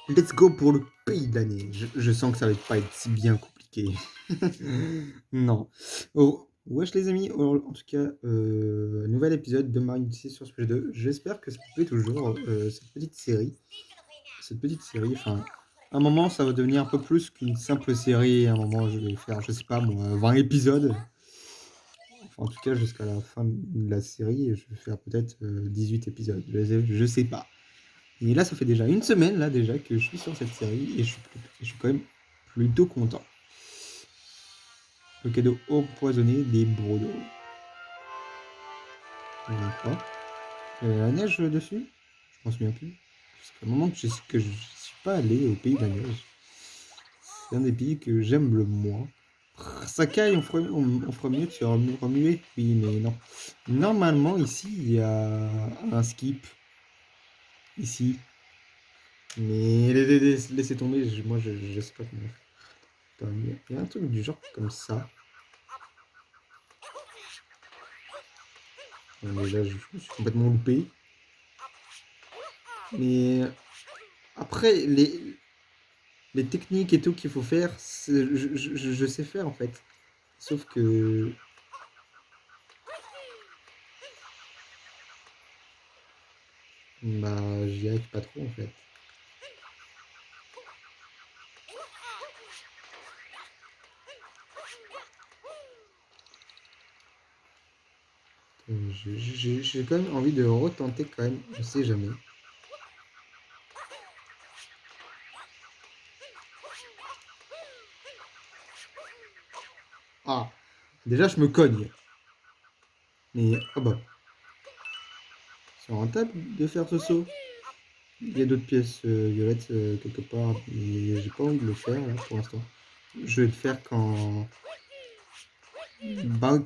Let's go pour le pays de l'année. Je sens que ça va pas être si bien compliqué. Non. Oh, wesh les amis, en tout cas, nouvel épisode de Mario Odyssey sur Switch 2. J'espère que ça vous plaît toujours, cette petite série. Cette petite série, enfin, à un moment, ça va devenir un peu plus qu'une simple série. À un moment, je vais faire, je sais pas moi, 20 épisodes. Enfin, en tout cas, jusqu'à la fin de la série, je vais faire peut-être 18 épisodes. Je sais pas. Et là, ça fait déjà une semaine là déjà que je suis sur cette série et je suis quand même plutôt content. Le cadeau empoisonné des Brodos. On a quoi? La neige dessus? Je m'en souviens plus. Ça fait un moment que je suis pas allé au pays de la neige. C'est un des pays que j'aime le moins. Sakai, on ferait mieux de se remuer. Oui, mais non. Normalement, ici, il y a un skip. Ici. Mais laissez tomber, moi je sais pas comment faire. Attends, il y a un truc du genre comme ça. Mais là, je me suis complètement loupé. Mais après, les techniques et tout qu'il faut faire, je sais faire en fait. Sauf que bah, j'y arrive pas trop en fait. J'ai quand même envie de retenter quand même, on sait jamais. Ah, déjà je me cogne. Mais ah bah, c'est rentable de faire ce saut. Il y a d'autres pièces violettes quelque part, mais j'ai pas envie de le faire là, pour l'instant. Je vais le faire bah,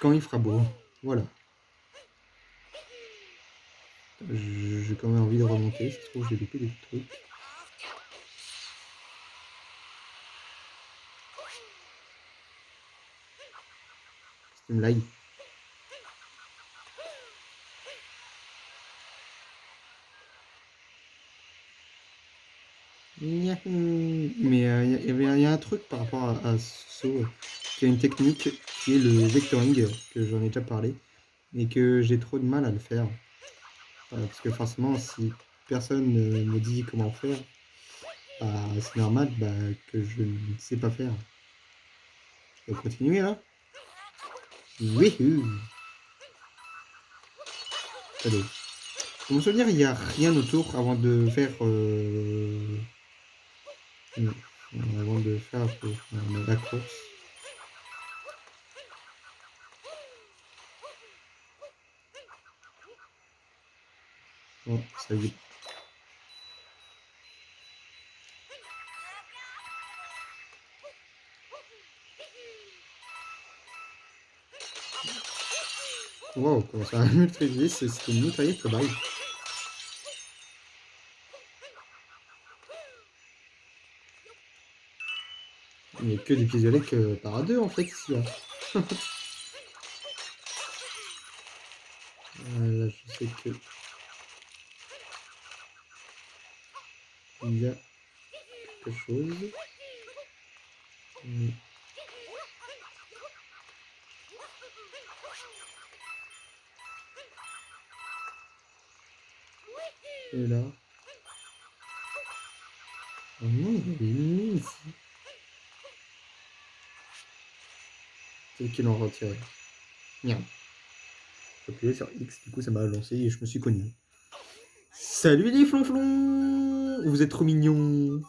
quand il fera beau. Voilà. J'ai quand même envie de remonter, ça se trouve j'ai loupé des trucs. C'est une blague. Mais il y a un truc par rapport à ce saut qui a une technique qui est le vectoring, que j'en ai déjà parlé, et que j'ai trop de mal à le faire. Parce que forcément, si personne ne me dit comment faire, bah, c'est normal bah, que je ne sais pas faire. Je peux continuer là? Wouhou! Allez. Pour me souvenir, il n'y a rien autour avant de faire. Non, avant de faire la course. Oh, ça y est. Wow, comment ça a mitraillé? C'était une mitraillette là-bas. Il n'y a que des pistolets que par deux en fait ici. Là. Là, je sais que il y a quelque chose. Et là. Oh non, il y avait une mine ici. C'est qu'ils l'ont retiré. Merde. J'ai appuyé sur X, du coup ça m'a lancé et je me suis cogné. Salut les flonflons! Vous êtes trop mignons!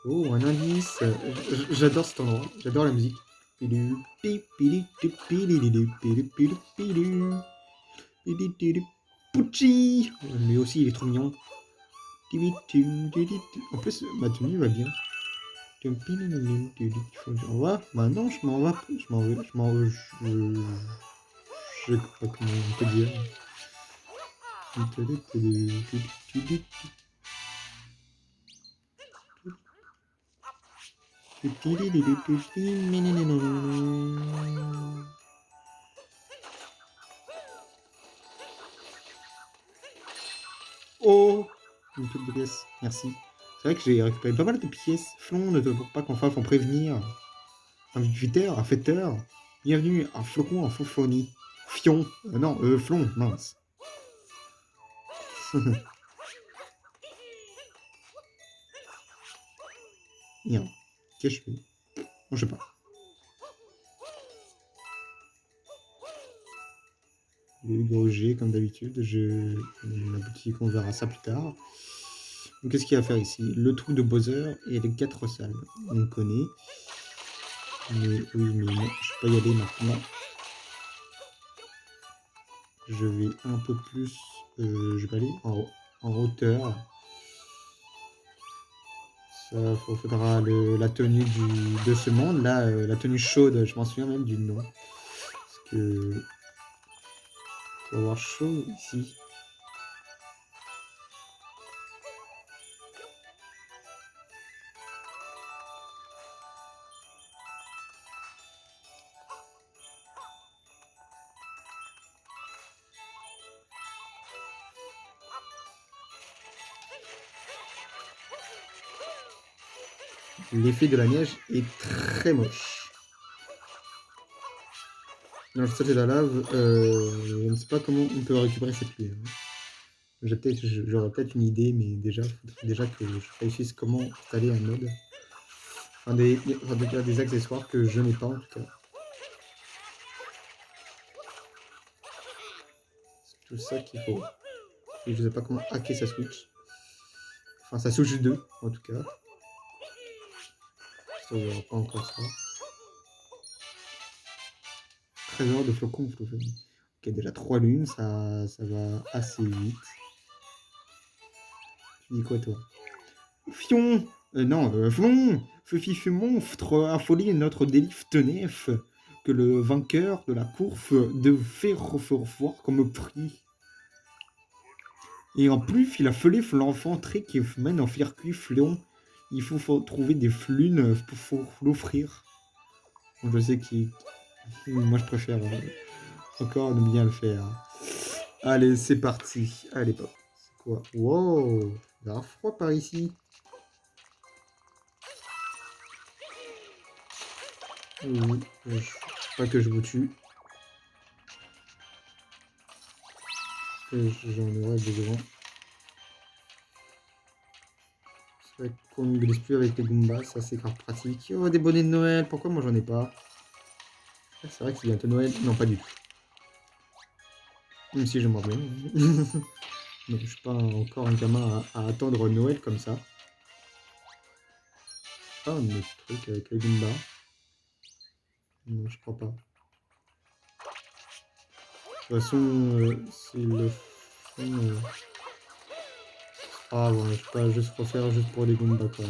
Oh, un indice! J'adore cet endroit, j'adore la musique. Pucci! Lui aussi il est trop mignon. En plus, ma tenue va bien. Au revoir. Bah non, je m'en vais. Je sais pas comment on peut dire. Oh, une toute de pièces, merci. C'est vrai que j'ai récupéré pas mal de pièces. Flon, ne te pour pas qu'on fasse en prévenir. Un visiteur, un fêteur. Bienvenue, un flocon, un fauphonie. Fion, non, flon, mince. Bien. Qu'est-ce que je fais? Bon, je sais pas. Le hydrogé, comme d'habitude. La boutique, on verra ça plus tard. Donc, qu'est-ce qu'il y a à faire ici? Le trou de Bowser et les 4 salles. On connaît. Mais oui, mais non, je peux pas y aller maintenant. Je vais un peu plus. Je vais aller en hauteur. Ça faudra la tenue de ce monde. Là, la tenue chaude, je m'en souviens même du nom. Parce que. Il faut avoir chaud ici. L'effet de la neige est très moche. Dans le stade de la lave, je ne sais pas comment on peut récupérer cette clé. J'aurais peut-être une idée, mais déjà, il faudrait déjà que je réussisse comment installer un mode. Enfin, des accessoires que je n'ai pas en tout cas. C'est tout ça qu'il faut. Et je ne sais pas comment hacker sa Switch. Enfin, sa Switch 2, en tout cas. Ça, on verra pas encore ça. Trésor de flocons. Ok, déjà 3 lunes, ça va assez vite. Tu dis quoi, toi? Fion non, Flon Fufi monstre affolé notre délif tenef que le vainqueur de la course devait recevoir comme prix. Et en plus, il a fallu l'enfant très qui mène en circuit fléon. Il faut trouver des flunes pour l'offrir. Je sais qui. Moi, je préfère encore ne bien le faire. Allez, c'est parti. Allez, pop. C'est quoi? Wow! Il y a froid par ici. Oui, pas que je vous tue. J'en aurais besoin. C'est vrai qu'on ne glisse plus avec les Goombas, ça c'est grave pratique. Oh, des bonnets de Noël, pourquoi moi j'en ai pas? C'est vrai qu'il y a bientôt Noël. Non, pas du tout. Même si j'aimerais bien. Non, je suis pas encore un gamin à attendre Noël comme ça. Ah, un autre truc avec les Goombas. Non, je crois pas. De toute façon, c'est le fond. Ah bon, je peux pas juste refaire juste pour les Goombas quoi.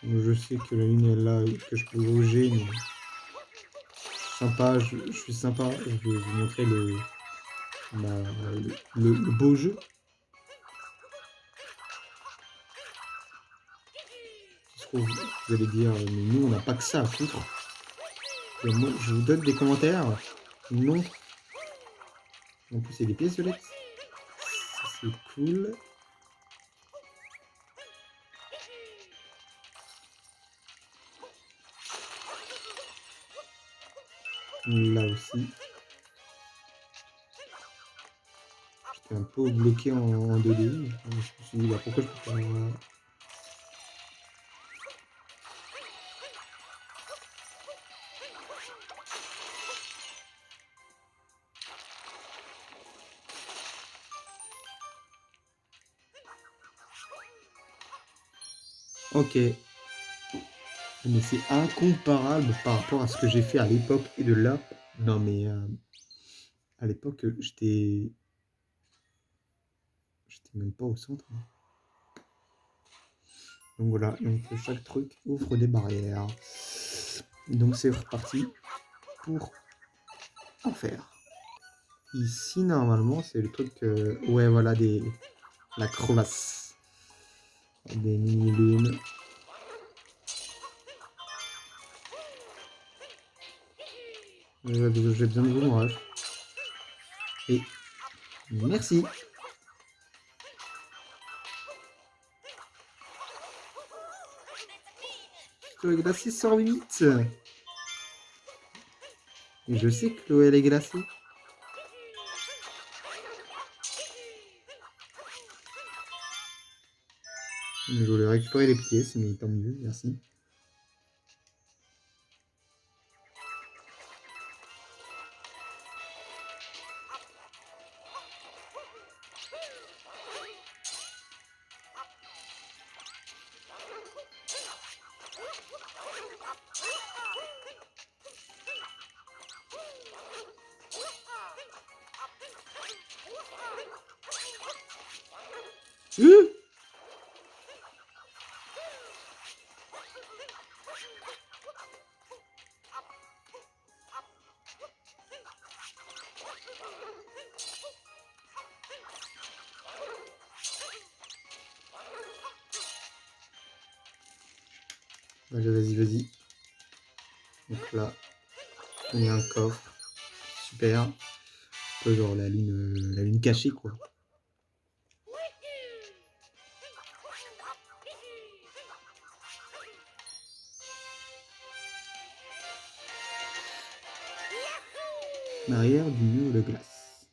Je sais que la lune est là, que je peux bouger, mais sympa, je suis sympa, je vais vous montrer le beau jeu. Ça se trouve, vous allez dire, mais nous on n'a pas que ça à foutre. Et moi, je vous donne des commentaires. Non. En plus, il y a des pièces violettes. Ça, c'est cool. Là aussi. J'étais un peu bloqué en 2D. Je me suis dit, bah, pourquoi je peux pas. Ok. Mais c'est incomparable par rapport à ce que j'ai fait à l'époque et de là. Non, mais à l'époque, j'étais même pas au centre. Donc voilà, donc chaque truc ouvre des barrières. Donc c'est reparti pour en faire. Ici, normalement, c'est le truc. Ouais, voilà, la crevasse. Des mini-lunes. J'ai besoin de vous, mon ref. Et merci. Chloé glacée sort vite. Je sais que Chloé elle est glacée. Je voulais récupérer les pièces, mais tant mieux, merci. Allez, vas-y, vas-y. Donc là, il y a un coffre. Super. Un peu genre la lune cachée, quoi. L'arrière du mur de glace.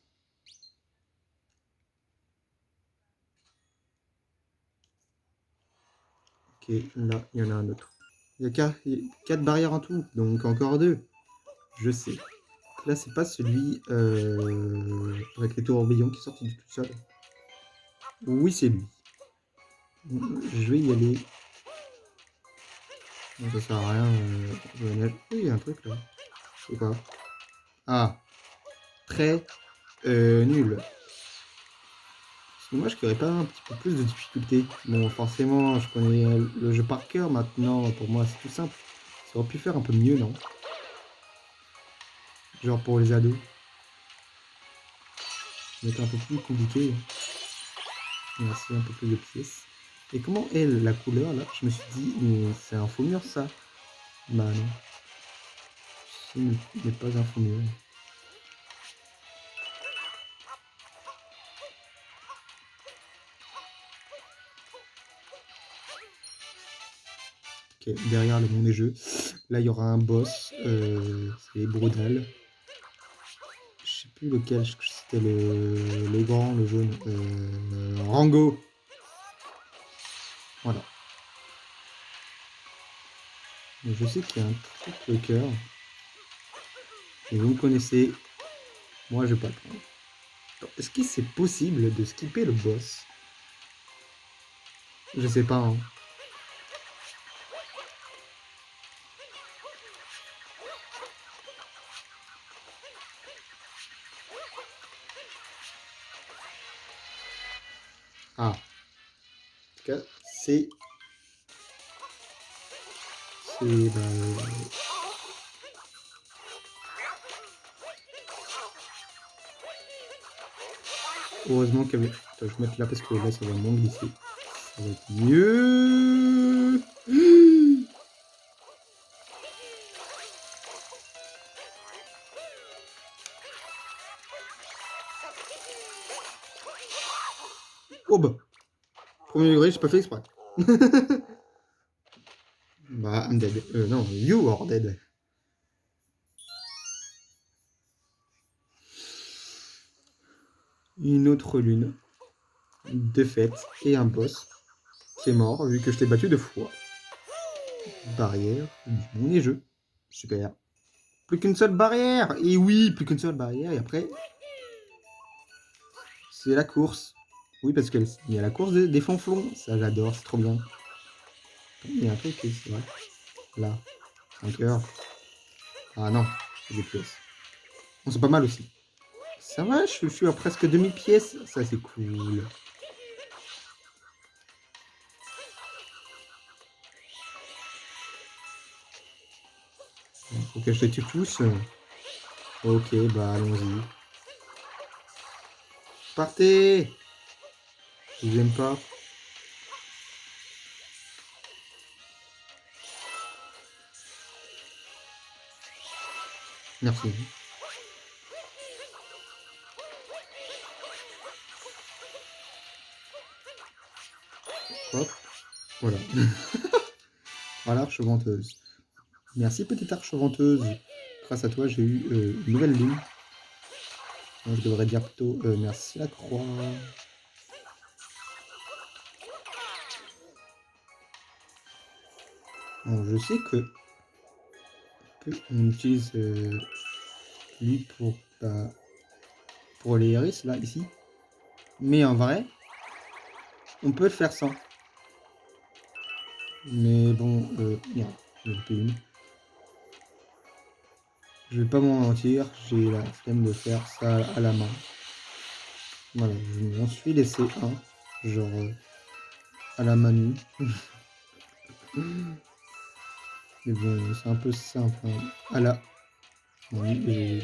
Ok, là, il y en a un autre. Il y a 4 barrières en tout, donc encore 2. Je sais. Là, c'est pas celui avec les tourbillons qui est sorti du tout seul. Oui, c'est lui. Je vais y aller. Non, ça sert à rien. Oui, il y a un truc là. C'est quoi? Ah, très nul. C'est dommage qu'il n'y aurait pas un petit peu plus de difficulté. Bon, forcément, je connais le jeu par cœur maintenant. Pour moi, c'est tout simple. Ça aurait pu faire un peu mieux, non? Genre pour les ados. Ça va être un peu plus compliqué. Merci, un peu plus de pièces. Et comment est la couleur là? Je me suis dit, mais c'est un faux mur ça? Bah non. Ce n'est pas un faux mur. Ok, derrière le monde des jeux. Là, il y aura un boss. C'est Brodal. Je sais plus lequel. C'était le grand, le jaune. Rango. Voilà. Mais je sais qu'il y a un truc le cœur. Et vous me connaissez. Moi, je vais pas le prendre. Est-ce que c'est possible de skipper le boss? Je sais pas. Hein. Ah. En tout cas, c'est. Bah, heureusement qu'il y avait. Attends, je vais mettre là parce que là, ça va moins glisser. Ça va être mieux. Oh bah. Premier degré, j'ai pas fait exprès. Bah, I'm dead. Non, you are dead. Une autre lune. Défaite. Et un boss. Qui est mort, vu que je t'ai battu 2 fois. Barrière du monde des jeux. Super. Plus qu'une seule barrière. Et oui, plus qu'une seule barrière. Et après, c'est la course. Oui, parce qu'il y a la course des fanflons. Ça, j'adore. C'est trop bien. Il y a un truc, c'est vrai. Là. Un cœur. Ah non, c'est des pièces. Bon, c'est pas mal aussi. Ça va, je suis à presque 2000 pièces. Ça, c'est cool. Faut que je te tue tous. Ok, bah allons-y. Partez! Je vous aime pas. Merci. Voilà. Voilà, arche venteuse. Merci, petite arche venteuse. Grâce à toi, j'ai eu une nouvelle lune. Donc, je devrais dire plutôt merci la croix. Bon, je sais que on utilise lui pour les iris, là, ici. Mais en vrai, on peut le faire sans. Mais bon, merde, j'ai loupé une. Je vais pas m'en mentir, j'ai la flemme de faire ça à la main. Voilà, je m'en suis laissé un, genre à la manu. Mais bon, c'est un peu simple. Hein. À la... Oui,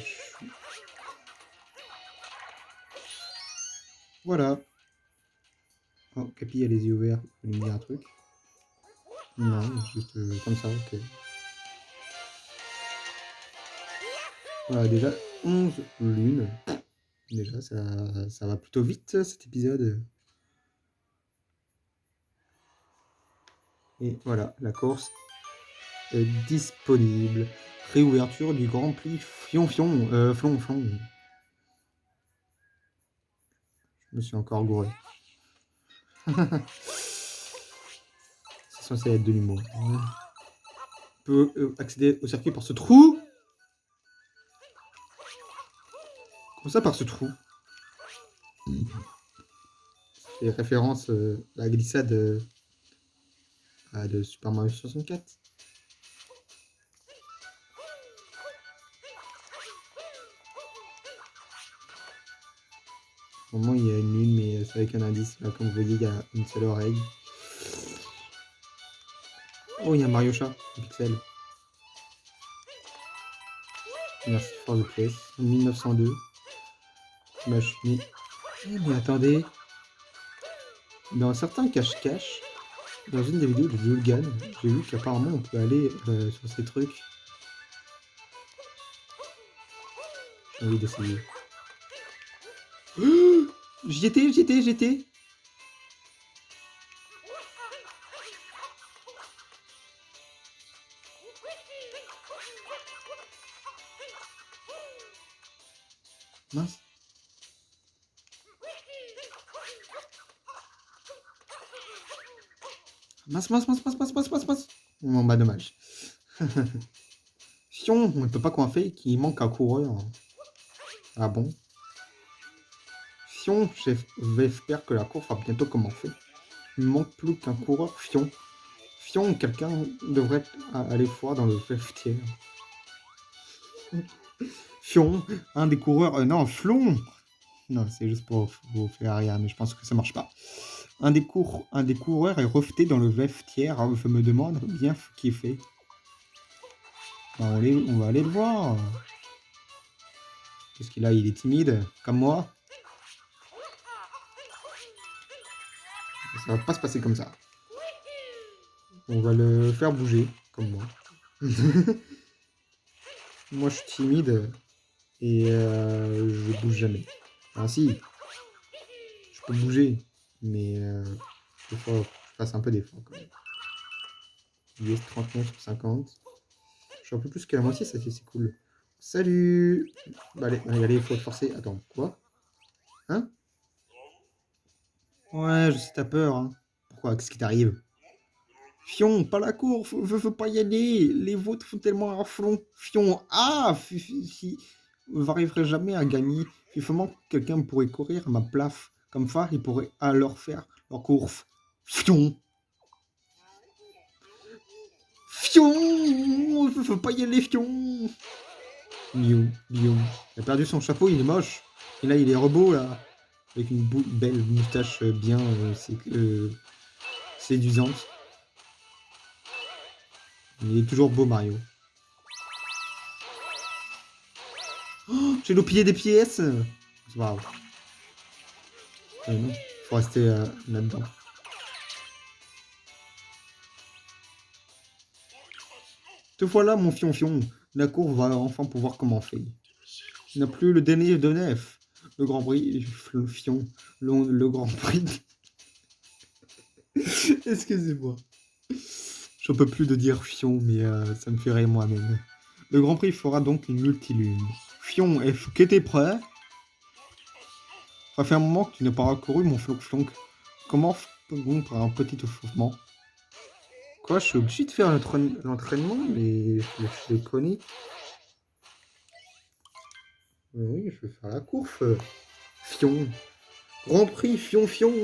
voilà. Oh, Capi a les yeux ouverts, il me dire un truc. Non, juste comme ça, ok. Voilà, déjà 11 lunes. Déjà, ça va plutôt vite cet épisode. Et voilà, la course est disponible. Réouverture du Grand Prix Flon. Je me suis encore gouré. C'est censé être de l'humour. On peut accéder au circuit par ce trou. Comment ça par ce trou? C'est référence à la glissade de Super Mario 64. Au moment il y a une lune, mais c'est avec un indice. Là, comme vous voyez, il y a une seule oreille. Oh, il y a Mario Chat, un pixel. Merci, force de pièce. 1902. Machine. Mais attendez. Dans certains cache-cache, dans une des vidéos de Julgan, j'ai vu qu'apparemment on peut aller sur ces trucs. J'ai envie d'essayer. J'y étais. Mince. Mince. Bon, bah dommage. Fion, on ne peut pas coiffer qu'il manque un coureur. Ah bon? Fion, j'espère que la course va bientôt commencer. Il ne manque plus qu'un coureur Fion. Fion, quelqu'un devrait aller voir dans le vestiaire. Fion, un des coureurs... non, Flon. Non, c'est juste pour vous faire rire, mais je pense que ça marche pas. Un des coureurs est rejeté dans le vestiaire. Je me demande bien ce qu'il fait. On va aller le voir. Qu'est-ce qu'il a? Il est timide, comme moi. Ça va pas se passer comme ça. On va le faire bouger, comme moi. Moi, je suis timide et je bouge jamais. Ah si, je peux bouger, mais il faut que je fasse un peu d'effort quand même. US 39 sur 50. Je suis un peu plus que la moitié, ça c'est cool. Salut. Bah, allez, il faut forcer. Attends, quoi? Hein? Ouais, je sais, t'as peur. Hein. Pourquoi? Qu'est-ce qui t'arrive? Fion, pas la course, veux pas y aller. Les vôtres font tellement à fond. Fion, vous n'arriverez jamais à gagner. Finalement, quelqu'un pourrait courir à ma place. Comme ça, il pourrait alors faire leur course. Fion. Fion, veux pas y aller, Fion. Miou. Il a perdu son chapeau, il est moche. Et là, il est robot, là. Avec une belle moustache bien séduisante. Il est toujours beau, Mario. Oh, j'ai loupé des pièces. C'est pas grave. Non, faut rester là-dedans. Te voilà, mon fion. La cour va enfin pouvoir commencer. Il n'a plus le dernier de nef. Le Grand Prix, le fion, le Grand Prix. Excusez-moi. J'en peux plus de dire fion, mais ça me fait rire moi-même. Le Grand Prix fera donc une multilune. Fion, est-ce que t'es prêt? Ça fait un moment que tu n'as pas recouru mon flonk-flonk. Comment fait-on par un petit échauffement? Quoi, je suis obligé de faire l'entraînement, mais je le connais. Oui, je vais faire la course. Fion. Grand Prix Fion Fion.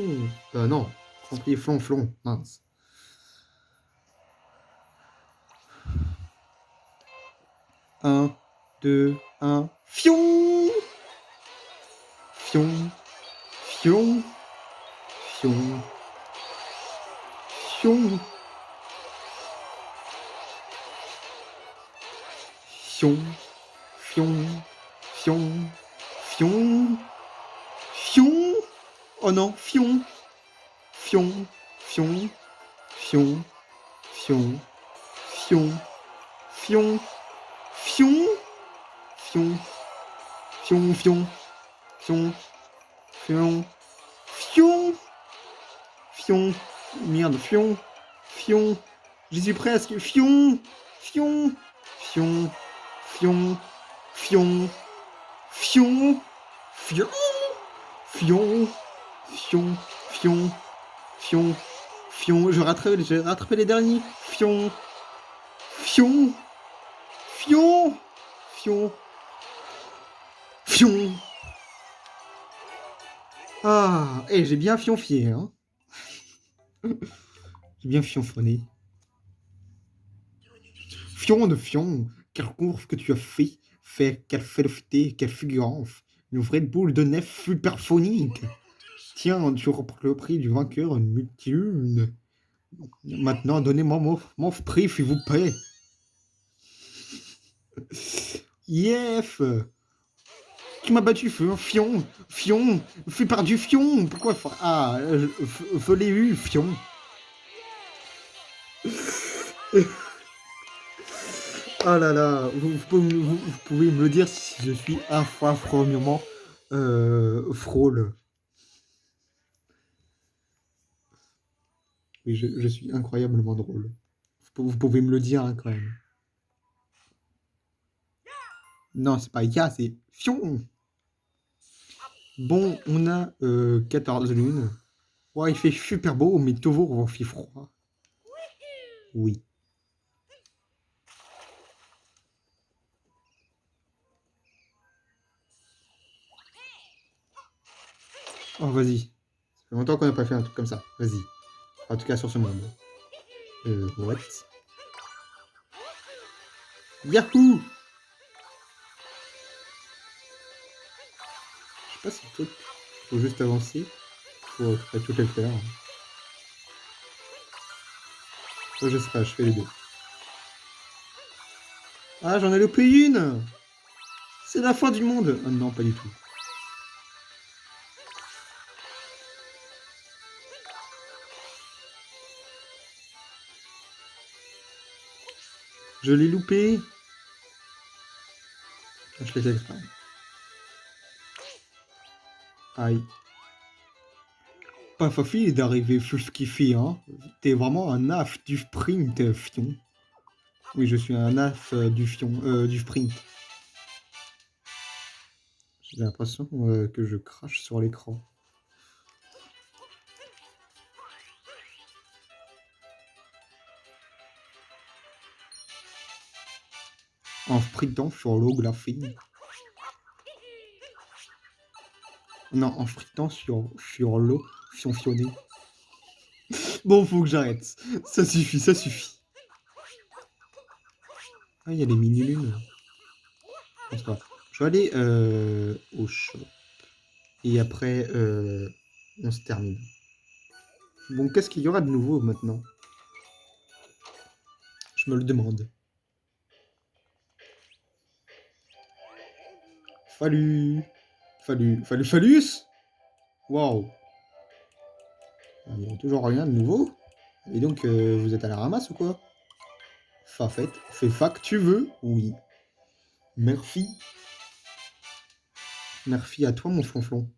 Non. Grand Prix Flon Flon. Mince. 1, 2, 1. Fion. Fion. Fion. Fion. Fion. Fion. Fion. Fion. Fion. Fion. Oh non, Fion. Fion. Fion. Fion. Fion. Fion. Fion. Fion. Fion. Fion. Fion. Fion. Fion. Fion. Fion. Merde, Fion. Fion. J'y suis presque. Fion. Fion. Fion. Fion. Fion. Fion. Fion. Fion. Fion. Fion. Fion. Fion. J'ai rattrapé les derniers. Fion. Fion. Fion. Fion. Fion. Ah, et j'ai bien fionfié, hein. J'ai bien fionfonné. Fion de Fion, quelle course que tu as fait, quelle félocité, quelle figurance. Une vraie boule de nef superphonique. Tiens, tu reprends le prix du vainqueur, une multitude. Maintenant, donnez-moi mon prix, s'il vous plaît. Yes. Qui m'a battu, Fion. Fion. Fais par du Fion. Pourquoi? Ah, je l'ai eu, Fion. Ah là là, vous pouvez me le dire si je suis affreusement frôle. Oui, je suis incroyablement drôle. Vous pouvez me le dire hein, quand même. Non, c'est pas Ya, c'est Fion. Bon, on a 14 lunes. Ouais, il fait super beau, mais toujours on fait froid. Oui. Oh, vas-y. Ça fait longtemps qu'on n'a pas fait un truc comme ça. Vas-y. En tout cas, sur ce monde. What? Yahoo! Je sais pas si toi, faut juste avancer. Faut tout les faire. Moi, je sais pas, je fais les deux. Ah, j'en ai loupé une! C'est la fin du monde! Ah non, pas du tout. Je l'ai loupé! Ah, je l'ai fait exprès. Aïe. Pas facile d'arriver sur ce qu'il fait, hein. T'es vraiment un af du sprint, Fion. Oui, je suis un af du sprint. J'ai l'impression que je crache sur l'écran. En sprintant sur l'eau glacée. Non, en sprintant sur l'eau fionnée. Bon, faut que j'arrête. Ça suffit, ça suffit. Ah, il y a les mini-lunes. Je vais aller au shop. Et après, on se termine. Bon, qu'est-ce qu'il y aura de nouveau maintenant? Je me le demande. Phallus. Waouh. Il n'y a toujours rien de nouveau. Et donc, vous êtes à la ramasse ou quoi? Fais fac tu veux? Oui. Merci. Merci à toi, mon flonflon.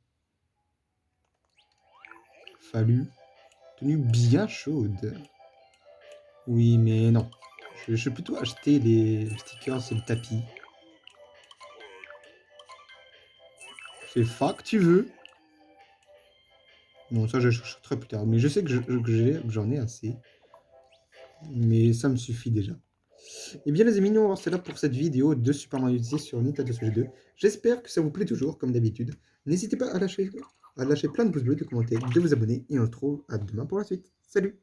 Tenue bien chaude. Oui, mais non. Je vais plutôt acheter les stickers et le tapis. Fais fa que tu veux. Bon, ça, je chercherai plus tard. Mais je sais que j'en ai assez. Mais ça me suffit déjà. Et bien les amis, nous on va rester là pour cette vidéo de Super Mario Odyssey sur Nintendo Switch 2. J'espère que ça vous plaît toujours, comme d'habitude. N'hésitez pas à lâcher plein de pouces bleus, de commenter, de vous abonner, et on se retrouve à demain pour la suite. Salut!